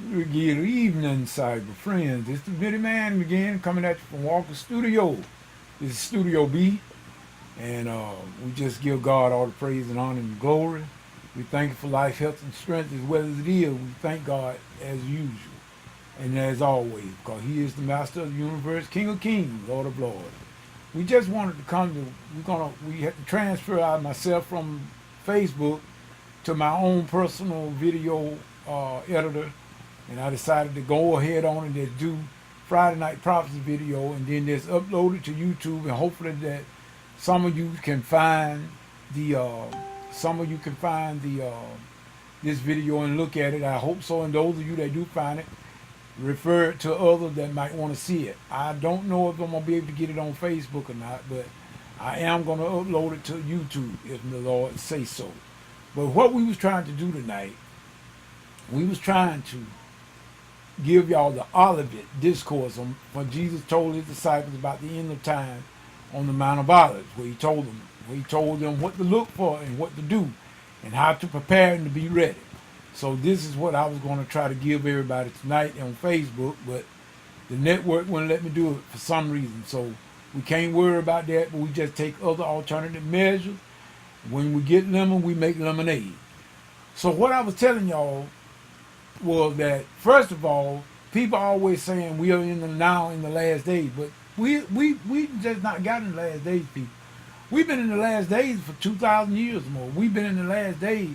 Good evening, cyber friends. It's the Bitty Man again, coming at you from Walker Studio. This is Studio B, and we just give God all the praise and honor and glory. We thank you for life, health, and strength as well as it is. We thank God as usual and as always, because He is the Master of the universe, King of Kings, Lord of Lords. We just wanted to come to. We had to transfer out myself from Facebook to my own personal video editor, and I decided to go ahead on and just do Friday Night Prophecy video, and then just upload it to YouTube, and hopefully that some of you can find the this video and look at it. I hope so, and those of you that do find it, refer it to others that might want to see it. I don't know if I'm gonna be able to get it on Facebook or not, but I am gonna upload it to YouTube if the Lord say so. But what we was trying to do tonight, we was trying to give y'all the Olivet discourse on when Jesus told his disciples about the end of time on the Mount of Olives, where he told them what to look for and what to do, and how to prepare and to be ready. So this is what I was going to try to give everybody tonight on Facebook, but the network wouldn't let me do it for some reason. So we can't worry about that, but we just take other alternative measures. When we get lemon, we make lemonade. So what I was telling y'all was that, first of all, people are always saying we are now in the last days, but we just not got in the last days, people. We've been in the last days for 2,000 years or more. We've been in the last days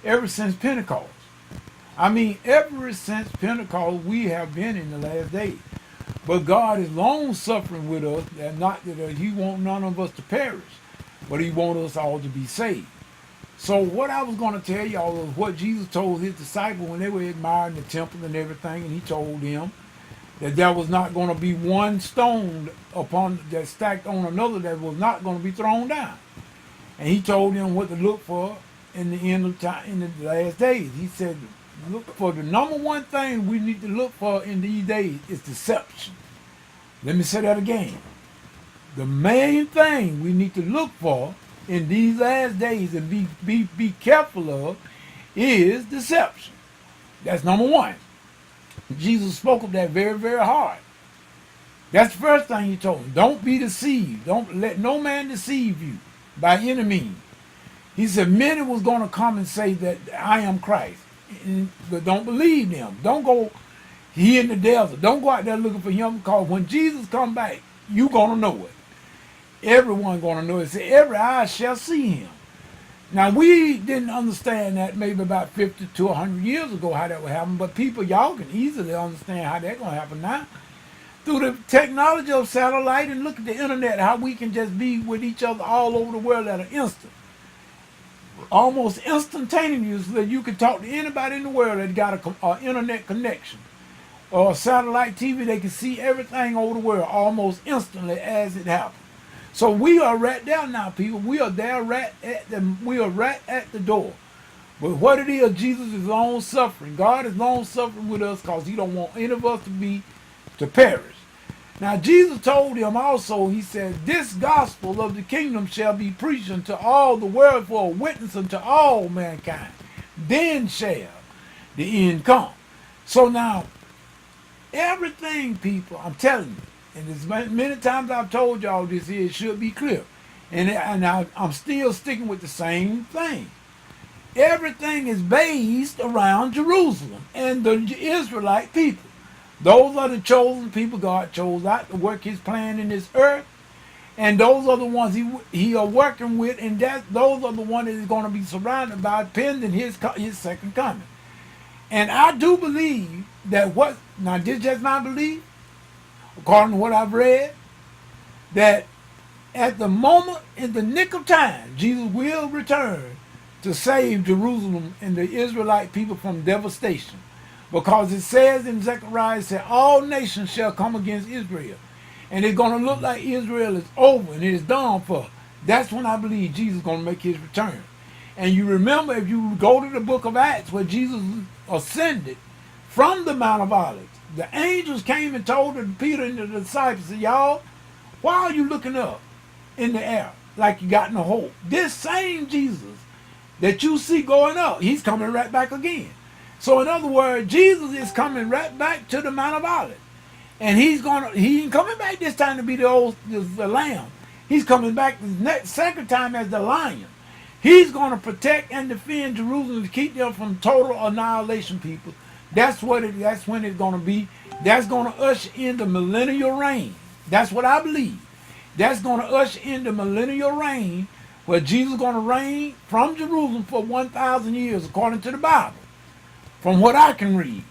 ever since Pentecost. I mean, ever since Pentecost, we have been in the last days. But God is long suffering with us, and not that He want none of us to perish, but He want us all to be saved. So what I was going to tell y'all was what Jesus told His disciples when they were admiring the temple and everything, and He told them that there was not going to be one stone upon that stacked on another that was not going to be thrown down. And He told them what to look for in the end of time, in the last days. He said, look for the number one thing we need to look for in these days is deception. Let me say that again. The main thing we need to look for in these last days and be careful of is deception. That's number one. Jesus spoke of that very, very hard. That's the first thing He told them. Don't be deceived. Don't let no man deceive you by any means. He said many was going to come and say that I am Christ. But don't believe them. Don't go He in the desert. Don't go out there looking for Him, because when Jesus come back, you going to know it. Everyone going to know it. Say, every eye shall see Him. Now, we didn't understand that maybe about 50 to 100 years ago how that would happen, but people, y'all can easily understand how that's going to happen now. Through the technology of satellite, and look at the internet, how we can just be with each other all over the world at an instant. Almost instantaneously, you can talk to anybody in the world that got an internet connection or satellite TV. They can see everything over the world almost instantly as it happens. So we are right there now, people. We are there we are right at the door. But what it is, Jesus is long suffering. God is long suffering with us because He don't want any of us to perish. Now Jesus told them also, He said, this gospel of the kingdom shall be preached unto all the world for a witness unto all mankind. Then shall the end come. So now, everything, people, I'm telling you, and as many times I've told y'all this here, it should be clear. And I'm still sticking with the same thing. Everything is based around Jerusalem and the Israelite people. Those are the chosen people God chose out to work His plan in this earth. And those are the ones he are working with, and those are the ones that is going to be surrounded by pending His second coming. And I do believe that now this is just my belief, according to what I've read, that at the moment, in the nick of time, Jesus will return to save Jerusalem and the Israelite people from devastation. Because it says in Zechariah, it said, all nations shall come against Israel. And it's going to look like Israel is over and it is done for. That's when I believe Jesus is going to make His return. And you remember, if you go to the book of Acts, where Jesus ascended from the Mount of Olives, the angels came and told Peter and the disciples, said, y'all, why are you looking up in the air like you got no hope? This same Jesus that you see going up, He's coming right back again. So in other words, Jesus is coming right back to the Mount of Olives. And he ain't coming back this time to be the lamb. He's coming back the second time as the lion. He's going to protect and defend Jerusalem to keep them from total annihilation, people. That's when it's going to be. That's going to usher in the millennial reign. That's what I believe. That's going to usher in the millennial reign, where Jesus is going to reign from Jerusalem for 1,000 years, according to the Bible, from what I can read.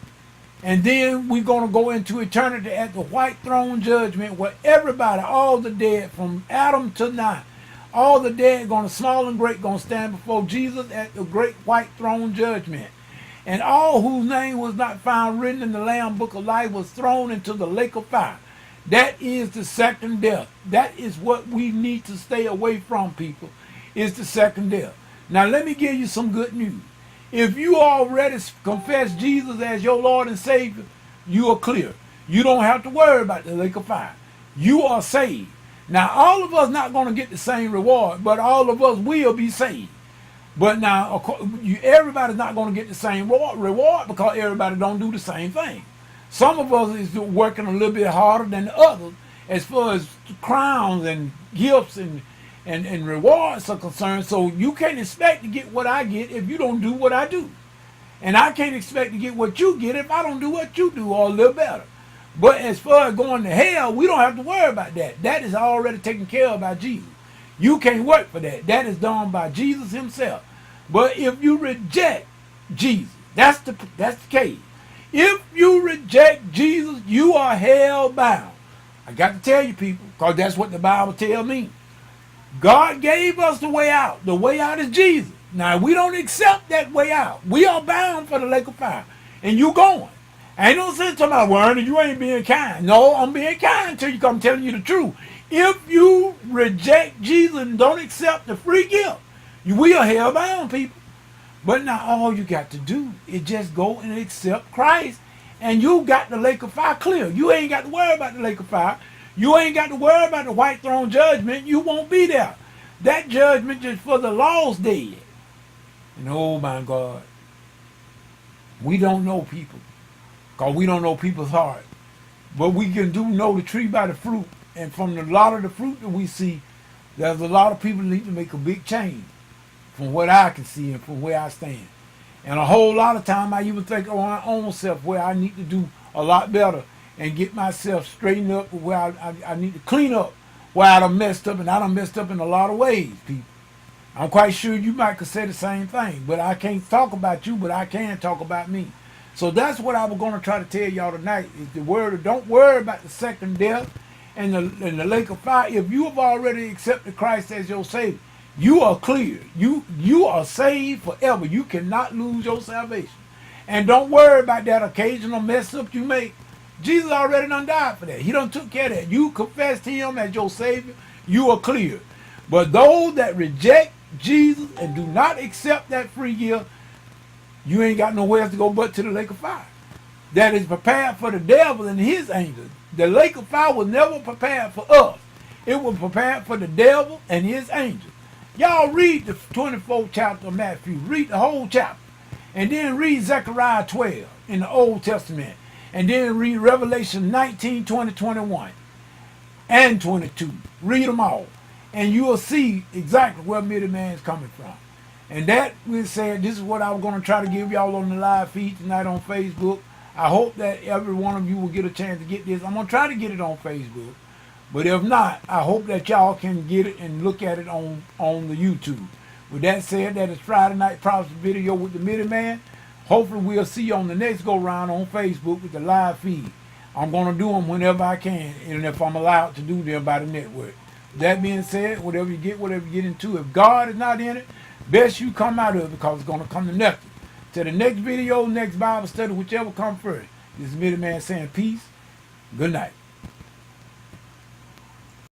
And then we're going to go into eternity at the white throne judgment, where everybody, all the dead, from Adam to now, all the dead, going to small and great, going to stand before Jesus at the great white throne judgment. And all whose name was not found written in the Lamb Book of Life was thrown into the lake of fire. That is the second death. That is what we need to stay away from, people, is the second death. Now let me give you some good news. If you already confess Jesus as your Lord and Savior, you are clear. You don't have to worry about the lake of fire. You are saved. Now, all of us not going to get the same reward, but all of us will be saved. But now, everybody's not going to get the same reward because everybody don't do the same thing. Some of us is working a little bit harder than the others as far as crowns and gifts and rewards are concerned. So you can't expect to get what I get if you don't do what I do. And I can't expect to get what you get if I don't do what you do, or a little better. But as far as going to hell, we don't have to worry about that. That is already taken care of by Jesus. You can't work for that. That is done by Jesus himself. But if you reject Jesus, that's the case. If you reject Jesus, you are hell bound. I got to tell you, people, because that's what the Bible tells me. God gave us the way out. The way out is Jesus. Now, we don't accept that way out. We are bound for the lake of fire. And you going. Ain't no sense to my word, you ain't being kind. No, I'm being kind till you come telling you the truth. If you reject Jesus and don't accept the free gift, we are hell bound, people. But now all you got to do is just go and accept Christ, and you got the lake of fire clear. You ain't got to worry about the lake of fire. You ain't got to worry about the white throne judgment. You won't be there. That judgment is for the lost dead. And oh my God, we don't know people, because we don't know people's heart. But we can know the tree by the fruit. And from a lot of the fruit that we see, there's a lot of people that need to make a big change, from what I can see and from where I stand. And a whole lot of time I even think of my own self, where I need to do a lot better and get myself straightened up, where I need to clean up where I done messed up. And I done messed up in a lot of ways, people. I'm quite sure you might could say the same thing, but I can't talk about you, but I can talk about me. So that's what I was going to try to tell y'all tonight, is the word of don't worry about the second death and the lake of fire. If you have already accepted Christ as your Savior, you are clear. You are saved forever. You cannot lose your salvation. And don't worry about that occasional mess up you make. Jesus already done died for that. He done took care of that. You confessed him as your Savior, you are clear. But those that reject Jesus and do not accept that free gift, you ain't got nowhere else to go but to the lake of fire. That is prepared for the devil and his angels. The lake of fire was never prepared for us. It was prepared for the devil and his angels. Y'all read the 24th chapter of Matthew. Read the whole chapter. And then read Zechariah 12 in the Old Testament. And then read Revelation 19, 20, 21 and 22. Read them all. And you will see exactly where Mighty Man is coming from. And that we said, this is what I was going to try to give y'all on the live feed tonight on Facebook. I hope that every one of you will get a chance to get this. I'm going to try to get it on Facebook. But if not, I hope that y'all can get it and look at it on the YouTube. With that said, that is Friday Night Prophecy video with the Mighty Man. Hopefully we'll see you on the next go-round on Facebook with the live feed. I'm going to do them whenever I can, and if I'm allowed to do them by the network. That being said, whatever you get into, if God is not in it, best you come out of it, because it's going to come to nothing. To the next video, next Bible study, whichever comes first. This is Mighty Man saying peace. Good night.